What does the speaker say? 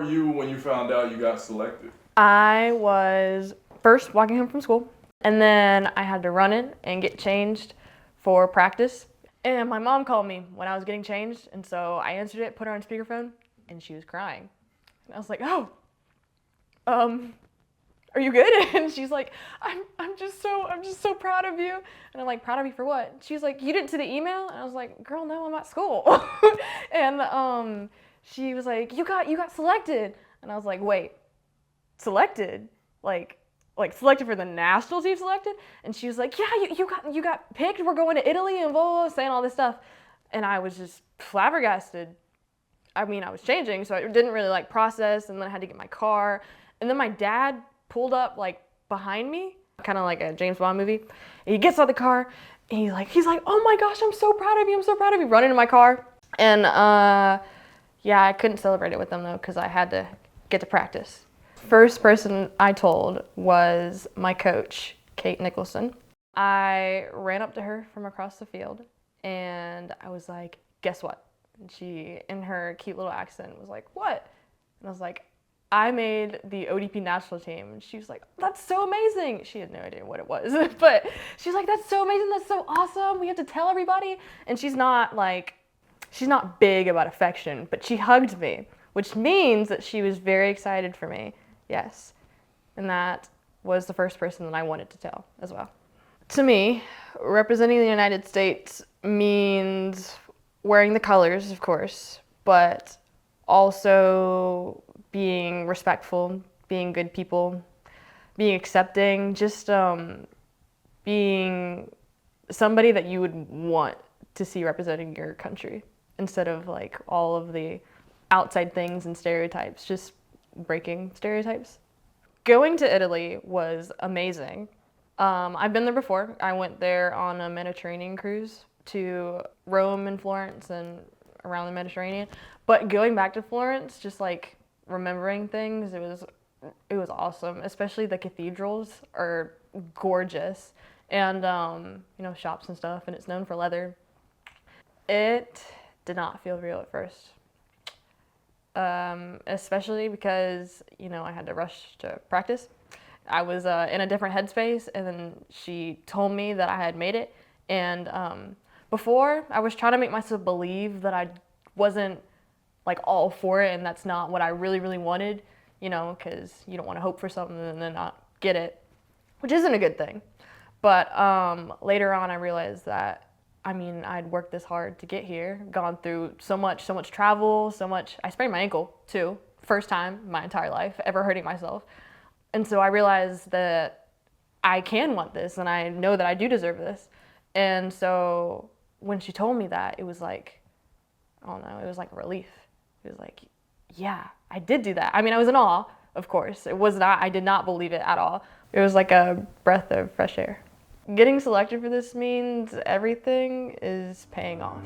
were you when you found out you got selected? I was first walking home from school, and then I had to run in and get changed for practice. And my mom called me when I was getting changed, and so I answered it, put her on speakerphone, and she was crying. And I was like, oh, are you good? And she's like, I'm just so proud of you. And I'm like, proud of you for what? She's like, you didn't see the email? And I was like, girl, no, I'm at school. And she was like, you got selected. And I was like, wait, selected? Like selected for the national team selected? And she was like, yeah, you got picked. We're going to Italy and blah, blah, blah, saying all this stuff. And I was just flabbergasted. I mean, I was changing, so I didn't really like process, and then I had to get my car. And then my dad pulled up like behind me, kind of like a James Bond movie. And he gets out of the car, and he's like, oh my gosh, I'm so proud of you, I'm so proud of you, running to my car. And yeah, I couldn't celebrate it with them though, because I had to get to practice. First person I told was my coach, Kate Nicholson. I ran up to her from across the field, and I was like, guess what? And she, in her cute little accent, was like, what? And I was like, I made the ODP national team. And she was like, that's so amazing. She had no idea what it was, but she's like, that's so amazing, that's so awesome. We have to tell everybody. And she's not big about affection, but she hugged me, which means that she was very excited for me, yes. And that was the first person that I wanted to tell as well. To me, representing the United States means wearing the colors, of course, but also being respectful, being good people, being accepting, just being somebody that you would want to see representing your country instead of like all of the outside things and stereotypes, just breaking stereotypes. Going to Italy was amazing. I've been there before. I went there on a Mediterranean cruise to Rome and Florence and around the Mediterranean. But going back to Florence, just like remembering things, it was awesome. Especially the cathedrals are gorgeous, and you know, shops and stuff, and it's known for leather. It did not feel real at first, especially because, you know, I had to rush to practice. I was in a different headspace, and then she told me that I had made it, and before, I was trying to make myself believe that I wasn't like all for it, and that's not what I really, really wanted, you know, because you don't want to hope for something and then not get it, which isn't a good thing. But later on, I realized that, I mean, I'd worked this hard to get here, gone through so much travel, I sprained my ankle too, first time in my entire life ever hurting myself. And so I realized that I can want this, and I know that I do deserve this. And so when she told me that, it was like, I don't know, it was like a relief. It was like, yeah, I did do that. I mean, I was in awe, of course. I did not believe it at all. It was like a breath of fresh air. Getting selected for this means everything is paying off.